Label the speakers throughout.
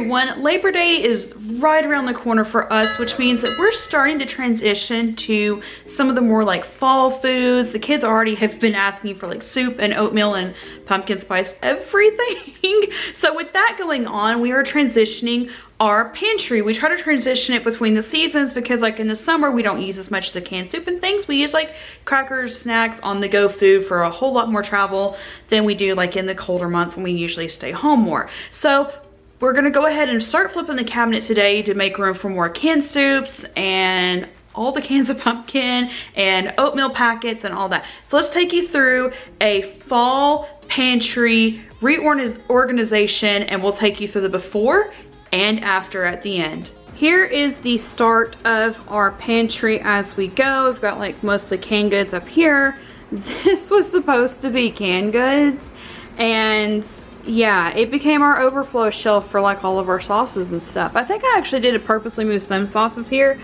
Speaker 1: everyone. Labor Day is right around the corner for us, which means that we're starting to transition to some of the more like fall foods. The kids already have been asking for like soup and oatmeal and pumpkin spice everything. So with that going on, we are transitioning our pantry. We try to transition it between the seasons because like in the summer we don't use as much of the canned soup and things. We use like crackers, snacks, on the go food for a whole lot more travel than we do like in the colder months when we usually stay home more. So we're gonna go ahead and start flipping the cabinet today to make room for more canned soups and all the cans of pumpkin and oatmeal packets and all that. So let's take you through a fall pantry reorganization, and we'll take you through the before and after at the end. Here is the start of our pantry as we go. We've got like mostly canned goods up here. This was supposed to be canned goods, and yeah, it became our overflow shelf for like all of our sauces and stuff. I think I actually did purposely move some sauces here,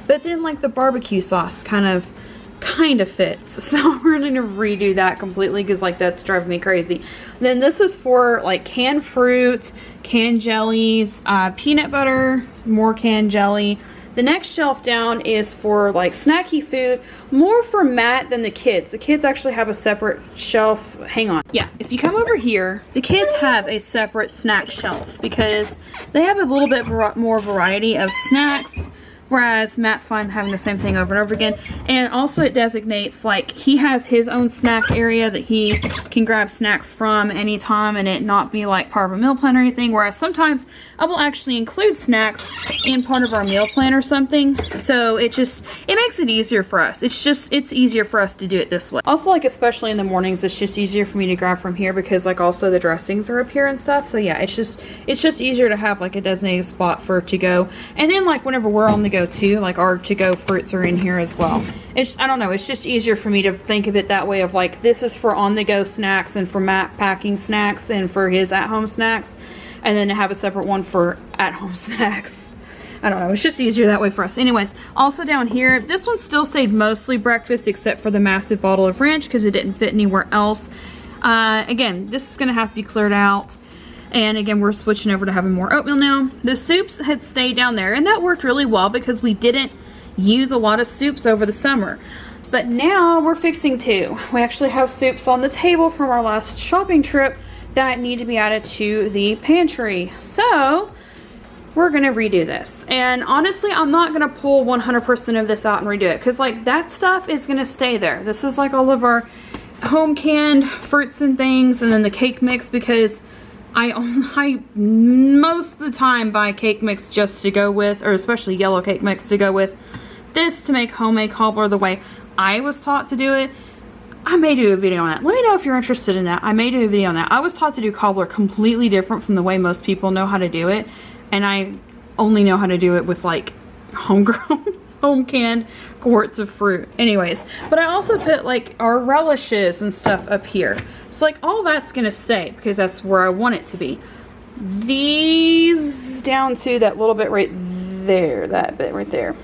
Speaker 1: but then like the barbecue sauce kind of fits. So we're gonna redo that completely because like that's driving me crazy. Then this is for like canned fruit, canned jellies, peanut butter, more canned jelly. The next shelf down is for like snacky food, more for Matt than the kids. The kids actually have a separate shelf. Hang on. Yeah, if you come over here, the kids have a separate snack shelf because they have a little bit more variety of snacks, whereas Matt's fine having the same thing over and over again. And also it designates like he has his own snack area that he can grab snacks from anytime and it not be like part of a meal plan or anything, whereas sometimes I will actually include snacks in part of our meal plan or something. So it makes it easier for us. It's easier for us to do it this way. Also, like especially in the mornings, it's just easier for me to grab from here because like also the dressings are up here and stuff. So yeah, it's just easier to have like a designated spot for to go. And then like whenever we're on the go too, like our to go fruits are in here as well. I don't know, it's just easier for me to think of it that way of like this is for on the go snacks and for Matt packing snacks and for his at home snacks, and then to have a separate one for at-home snacks. I don't know, it's just easier that way for us. Anyways, also down here, this one still stayed mostly breakfast except for the massive bottle of ranch because it didn't fit anywhere else. Again, this is gonna have to be cleared out. And again, we're switching over to having more oatmeal now. The soups had stayed down there, and that worked really well because we didn't use a lot of soups over the summer. But now we're fixing to. We actually have soups on the table from our last shopping trip that need to be added to the pantry. So we're gonna redo this. And honestly, I'm not gonna pull 100% of this out and redo it because like that stuff is gonna stay there. This is like all of our home canned fruits and things, and then the cake mix because I most of the time buy cake mix just to go with, or especially yellow cake mix to go with this to make homemade cobbler the way I was taught to do it. I may do a video on that. Let me know if you're interested in that. I may do a video on that. I was taught to do cobbler completely different from the way most people know how to do it. And I only know how to do it with like homegrown, home canned quarts of fruit. Anyways, but I also put like our relishes and stuff up here. So like all that's gonna stay because that's where I want it to be. These down to that little bit right there, that bit right there,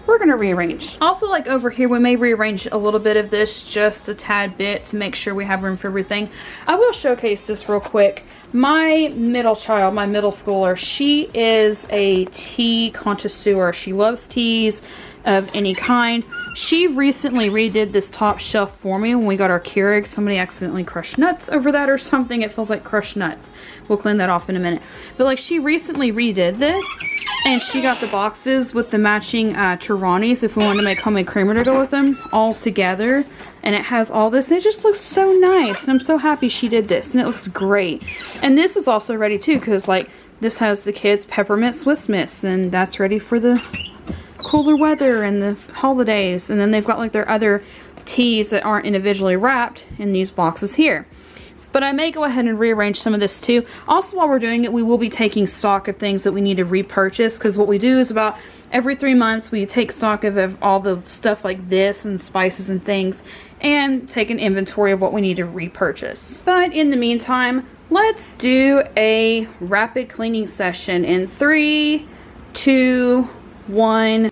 Speaker 1: we're gonna rearrange. Also like over here, we may rearrange a little bit of this, just a tad bit to make sure we have room for everything. I will showcase this real quick. My middle child, my middle schooler, she is a tea connoisseur. She loves teas of any kind. She recently redid this top shelf for me when we got our Keurig. Somebody accidentally crushed nuts over that or something. It feels like crushed nuts. We'll clean that off in a minute. But like she recently redid this, and she got the boxes with the matching Tiranis if we wanted to make homemade creamer to go with them all together. And it has all this, and it just looks so nice. And I'm so happy she did this, and it looks great. And this is also ready too, because like this has the kids' peppermint Swiss Miss, and that's ready for the cooler weather and the holidays. And then they've got like their other teas that aren't individually wrapped in these boxes here. But I may go ahead and rearrange some of this too. Also, while we're doing it, we will be taking stock of things that we need to repurchase, because what we do is about every 3 months we take stock of all the stuff like this and spices and things and take an inventory of what we need to repurchase. But in the meantime, let's do a rapid cleaning session in 3, 2, 1.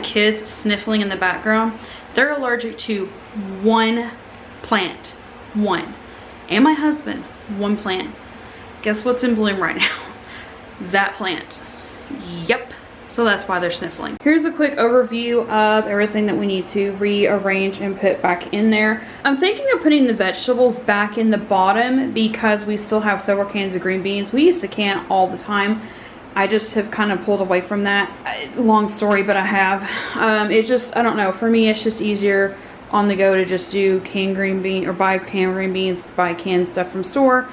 Speaker 1: kids sniffling in the background. They're allergic to one plant. One. And my husband, one plant. Guess what's in bloom right now? That plant. Yep. So that's why they're sniffling. Here's a quick overview of everything that we need to rearrange and put back in there. I'm thinking of putting the vegetables back in the bottom because we still have several cans of green beans. We used to can all the time. I just have kind of pulled away from that. Long story, but I have. It's just, I don't know, for me it's just easier on the go to just do canned green bean or buy canned green beans, buy canned stuff from store.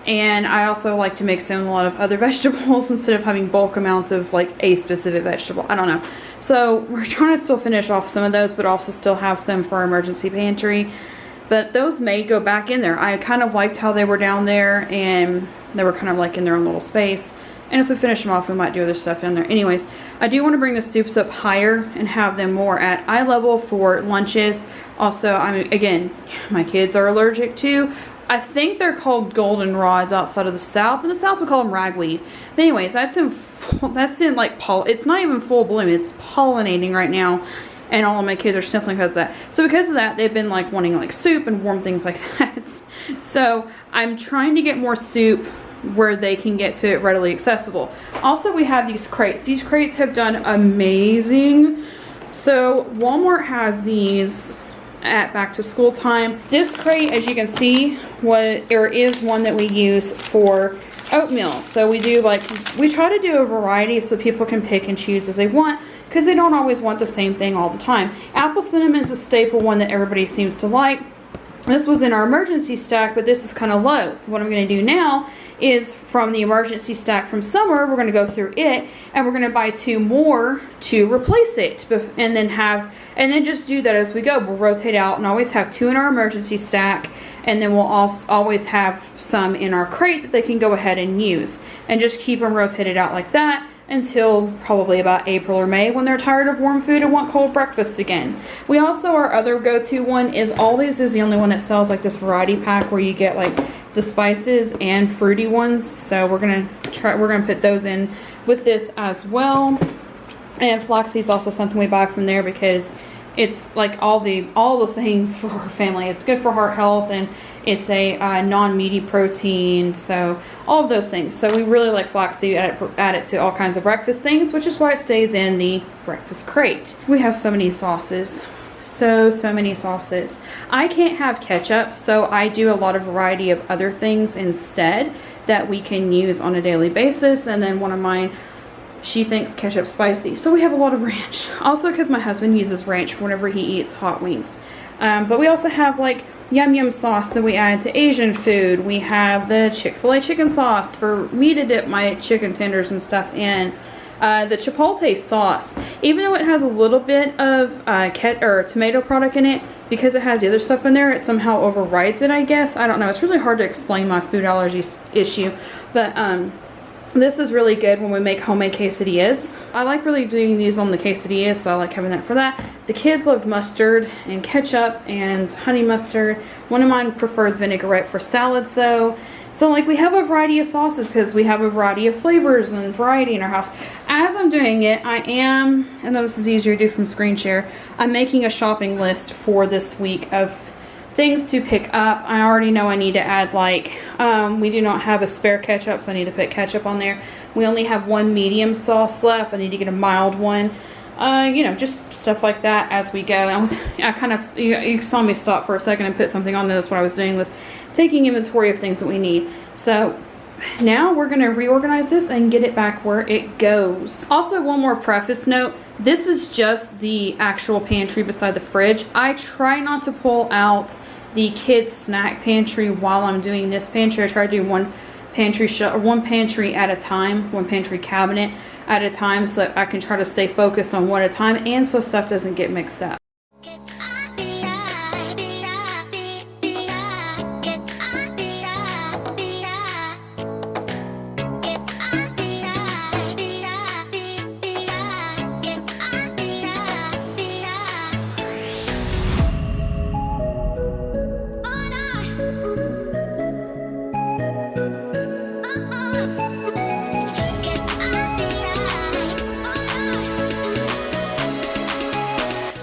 Speaker 1: And I also like to mix in a lot of other vegetables instead of having bulk amounts of like a specific vegetable. I don't know. So we're trying to still finish off some of those, but also still have some for our emergency pantry. But those may go back in there. I kind of liked how they were down there and they were kind of like in their own little space. And as we finish them off, we might do other stuff in there. Anyways, I do want to bring the soups up higher and have them more at eye level for lunches. Also, again, my kids are allergic to, I think they're called golden rods outside of the South. In the South, we call them ragweed. But anyways, that's in like it's not even full bloom. It's pollinating right now. And all of my kids are sniffling because of that. So because of that, they've been like wanting like soup and warm things like that. So I'm trying to get more soup where they can get to it readily accessible. Also, we have these crates. These crates have done amazing. So Walmart has these at back to school time. This crate, as you can see, is one that we use for oatmeal. So we try to do a variety so people can pick and choose as they want, because they don't always want the same thing all the time. Apple cinnamon is a staple one that everybody seems to like. This was in our emergency stack, but this is kind of low. So what I'm going to do now is from the emergency stack from summer, we're going to go through it and we're going to buy 2 more to replace it, and then just do that as we go. We'll rotate out and always have 2 in our emergency stack, and then we'll also always have some in our crate that they can go ahead and use, and just keep them rotated out like that until probably about April or May, when they're tired of warm food and want cold breakfast again. We also, our other go-to one is Aldi's is the only one that sells like this variety pack where you get like the spices and fruity ones. So we're gonna put those in with this as well. And Flax Seeds also something we buy from there because it's like all the things for our family. It's good for heart health, and it's a non-meaty protein, so all of those things. So we really like flaxseed, add it to all kinds of breakfast things, which is why it stays in the breakfast crate. We have so many sauces. So many sauces. I can't have ketchup, so I do a lot of variety of other things instead that we can use on a daily basis. And then one of mine, she thinks ketchup spicy, so we have a lot of ranch. Also because my husband uses ranch whenever he eats hot wings. But we also have like yum yum sauce that we add to Asian food. We have the Chick-fil-A chicken sauce for me to dip my chicken tenders and stuff in. The chipotle sauce, even though it has a little bit of tomato product in it, because it has the other stuff in there, it somehow overrides it, I guess. I don't know. It's really hard to explain my food allergies issue, but this is really good when we make homemade quesadillas. I like really doing these on the quesadillas, so I like having that for that. The kids love mustard and ketchup and honey mustard. One of mine prefers vinaigrette for salads though. So like we have a variety of sauces because we have a variety of flavors and variety in our house. As I'm doing it, I know this is easier to do from screen share, I'm making a shopping list for this week of things to pick up. I already know I need to add we do not have a spare ketchup, so I need to put ketchup on there. We only have 1 medium sauce left. I need to get a mild one. You know, just stuff like that as we go. I kind of, you saw me stop for a second and put something on this. What I was doing was taking inventory of things that we need. So now we're going to reorganize this and get it back where it goes. Also, one more preface note. This is just the actual pantry beside the fridge. I try not to pull out the kids' snack pantry while I'm doing this pantry. I try to do one pantry at a time, one pantry cabinet at a time, so that I can try to stay focused on one at a time and so stuff doesn't get mixed up.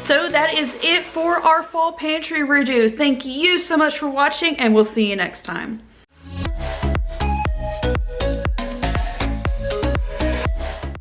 Speaker 1: So that is it for our fall pantry redo. Thank you so much for watching, and we'll see you next time.